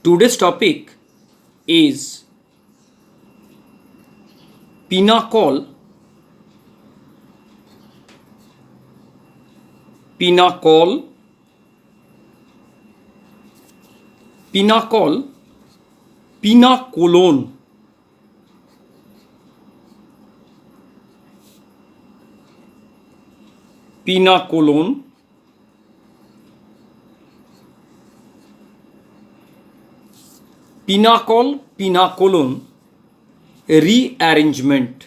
Today's topic is pinacol, pinacol, pinacol, pinacolon, pinacolon, pinacol, pinacolon, rearrangement,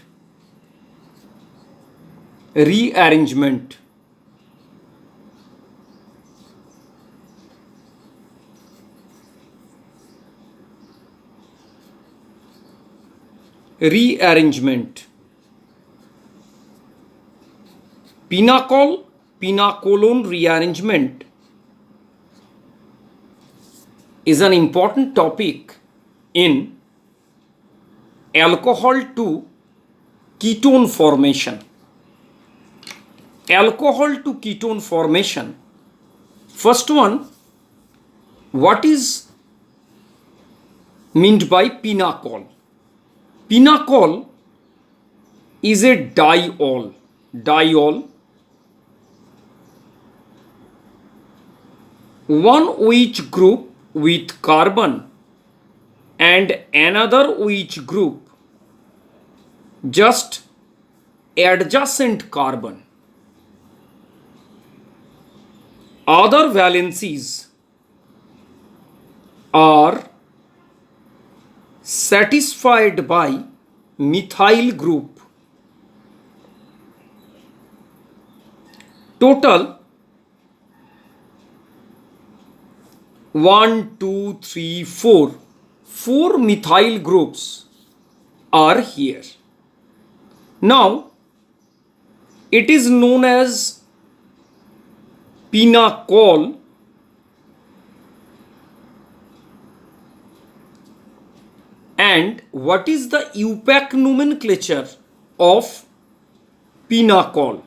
rearrangement, rearrangement, pinacol, pinacolon rearrangement is an important topic in alcohol to ketone formation. Alcohol to ketone formation. First one, what is meant by pinacol? Pinacol is a diol. Diol. One OH group with carbon and another OH group just adjacent carbon. Other valencies are satisfied by methyl group. Total 1, 2, 3, 4. 4 methyl groups are here. Now, it is known as pinacol and what is the UPAC nomenclature of pinacol?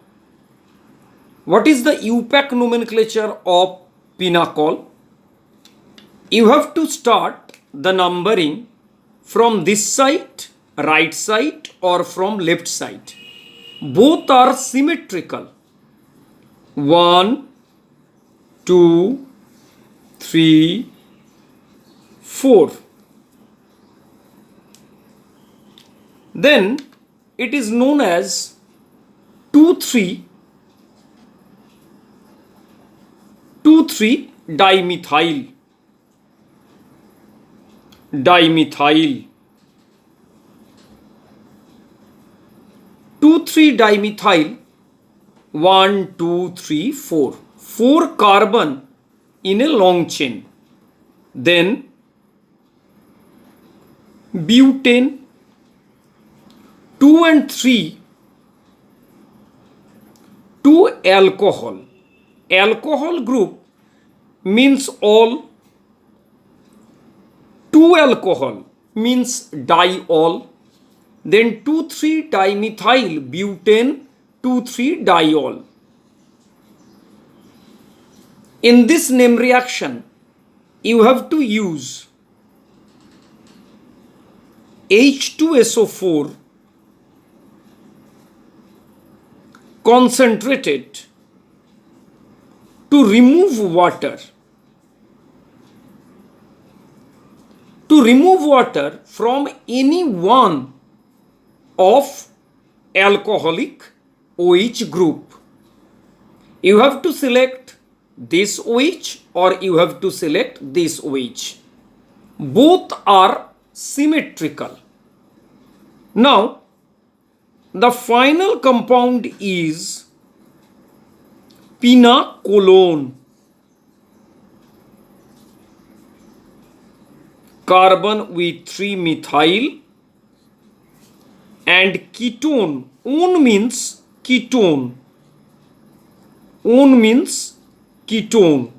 What is the UPAC nomenclature of pinacol? You have to start the numbering from this side, right side, or from left side. Both are symmetrical. 1, 2, 3, 4. Then it is known as 2,3 dimethyl. Dimethyl. 2,3 dimethyl. 1, 2, 3, 4. 4 carbon in a long chain. Then butane. 2 and 3. 2 alcohol. Alcohol group means all. 2 alcohol means diol. Then 2,3 dimethyl butane 2,3 diol. In this name reaction, you have to use H2SO4 concentrated to remove water. To remove water from any one of alcoholic OH group. You have to select this OH or you have to select this OH. Both are symmetrical. Now, the final compound is pinacolone. Carbon with 3 methyl and ketone. On means ketone. On means ketone.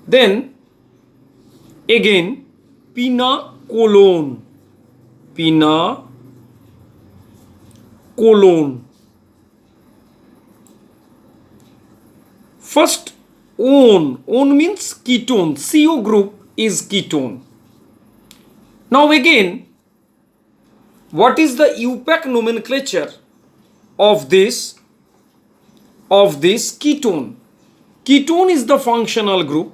Then again pinacolone. Pinacolone. First on means ketone. CO group is ketone. Now again, what is the UPAC nomenclature of this ketone? Ketone is the functional group.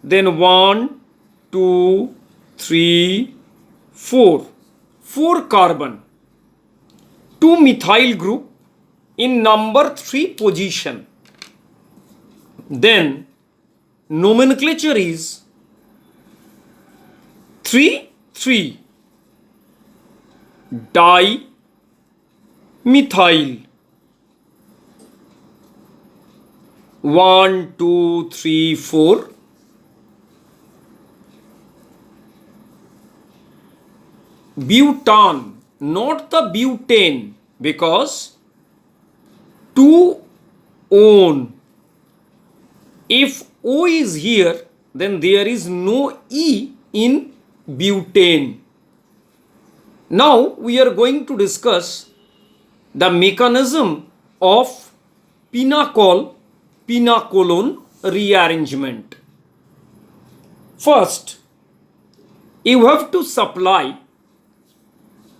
Then 1, 2, 3, 4. 4 carbon. 2 methyl group in number 3 position. Then nomenclature is 3, 3. Dimethyl. 1, 2, 3, 4. Butan, not the butane, because 2 on. If O is here, then there is no E in butane. Now we are going to discuss the mechanism of pinacolone rearrangement. First, you have to supply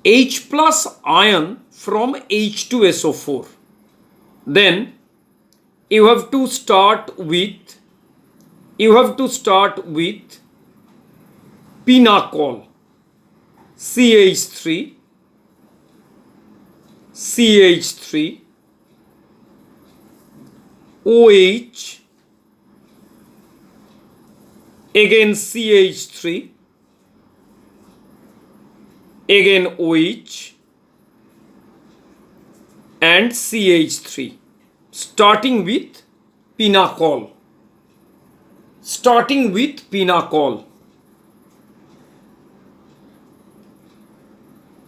H plus ion from H2SO4. Then you have to start with pinacol, CH3, OH, again CH3, again OH, and CH3, starting with pinacol.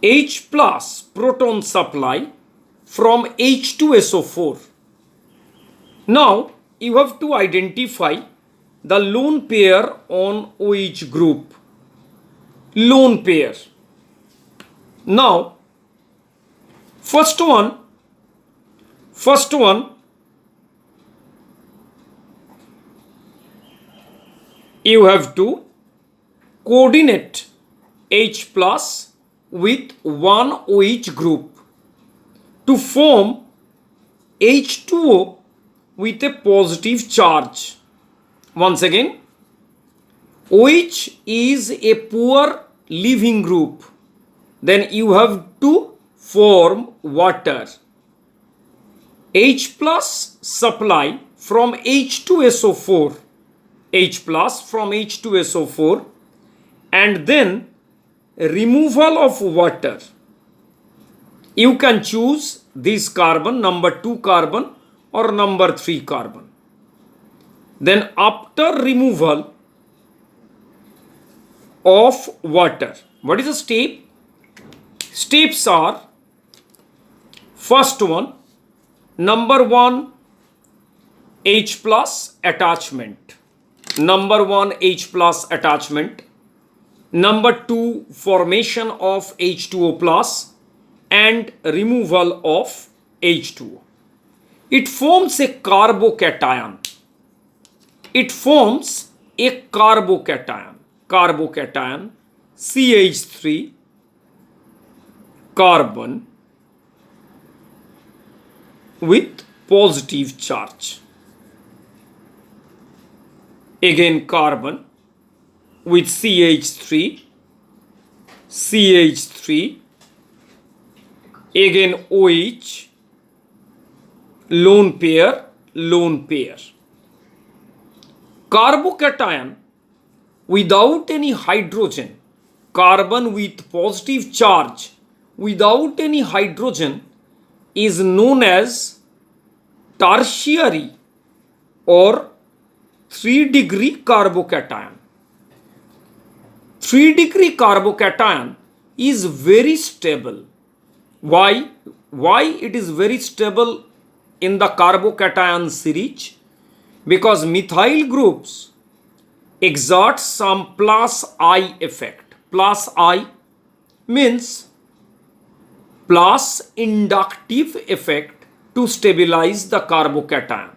H plus proton supply from H2SO4. Now you have to identify the lone pair on OH group. Lone pair. Now first one, you have to coordinate H plus with one OH group to form H2O with a positive charge. Once again, OH is a poor leaving group. Then you have to form water. H plus supply from H2SO4. H plus from H2SO4, and then removal of water. You can choose this carbon, number 2 carbon or number 3 carbon. Then after removal of water, what is the step? Steps are, first one, number 1, H plus attachment. Number 1, H plus attachment. Number 2, formation of H2O plus and removal of H2O. It forms a carbocation. Carbocation CH3 carbon with positive charge. Again carbon with CH3, again OH, lone pair. Carbocation without any hydrogen, carbon with positive charge without any hydrogen is known as tertiary or 3-degree carbocation. 3-degree carbocation is very stable. Why it is very stable in the carbocation series? Because methyl groups exert some plus I effect. Plus I means plus inductive effect to stabilize the carbocation.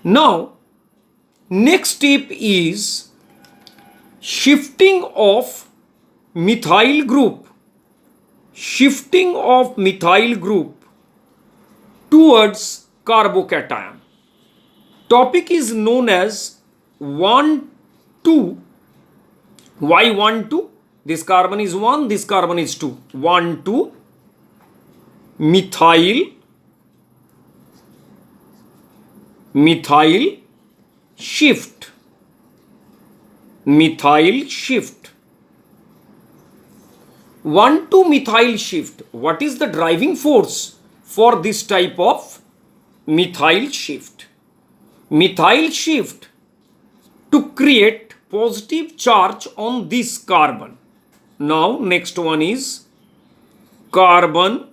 Now, next step is shifting of methyl group towards carbocation. Topic is known as 1,2. Why 1,2? This carbon is 1, this carbon is 2. 1,2 methyl shift. 1,2 methyl shift. What is the driving force for this type of methyl shift? Methyl shift to create positive charge on this carbon. Now next one is carbon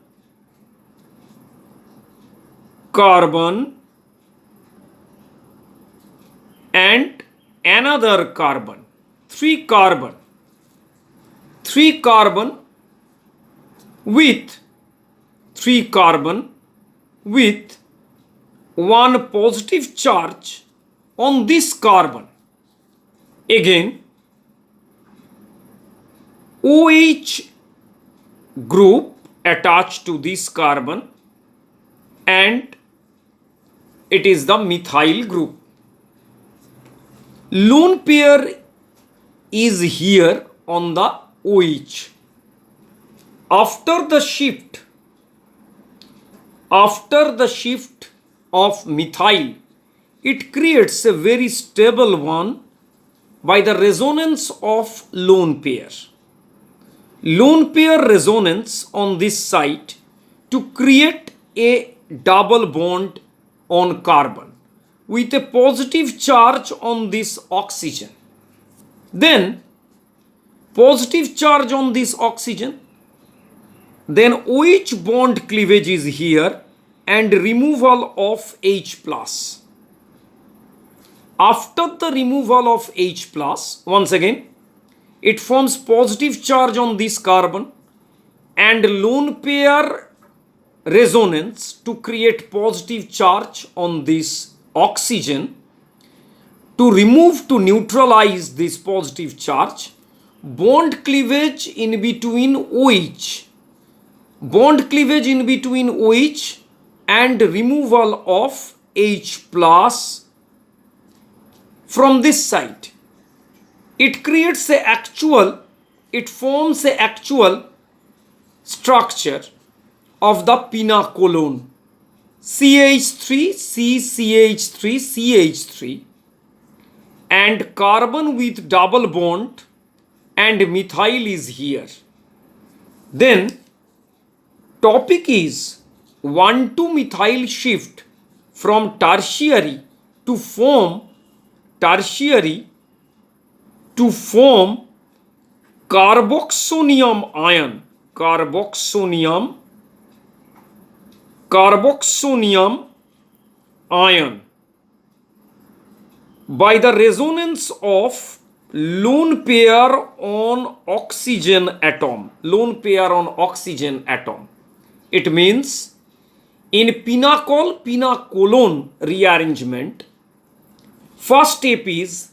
and another carbon. 3 carbon with one positive charge on this carbon. Again, OH group attached to this carbon, and it is the methyl group. Lone pair is here on the OH. After the shift of methyl, it creates a very stable one by the resonance of lone pair. Lone pair resonance on this site to create a double bond on carbon with a positive charge on this oxygen. Then positive charge on this oxygen. Then OH bond cleavage is here and removal of H plus. After the removal of H plus, once again, it forms positive charge on this carbon and lone pair resonance to create positive charge on this oxygen. To neutralize this positive charge, bond cleavage in between OH and removal of H plus from this site. It forms a actual structure of the pinacolone. CH3, CCH3, CH3 and carbon with double bond and methyl is here. Then topic is 1,2 methyl shift from tertiary to form carboxonium ion by the resonance of lone pair on oxygen atom. It means in pinacolone rearrangement, first step is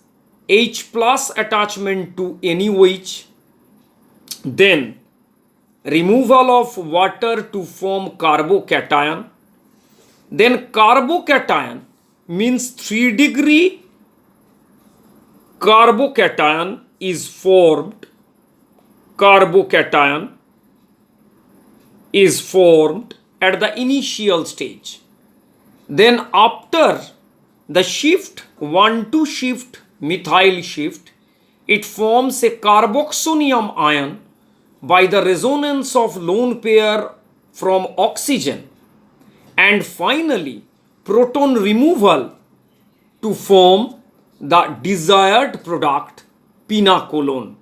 H plus attachment to any OH, then removal of water to form carbocation, then carbocation means 3 degree carbocation is formed at the initial stage. Then after the shift 1,2 shift methyl shift, it forms a carboxonium ion by the resonance of lone pair from oxygen, and finally proton removal to form the desired product pinacolone.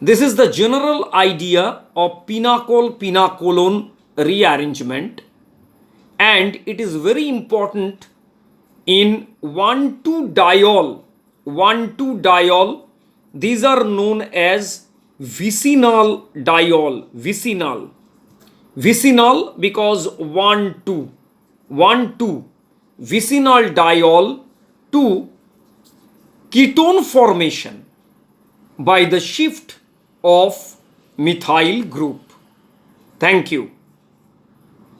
This is the general idea of pinacolone rearrangement, and it is very important in 1,2-diol. These are known as vicinal diol. Vicinal because 1,2 vicinal diol to ketone formation. by the shift of methyl group. Thank you.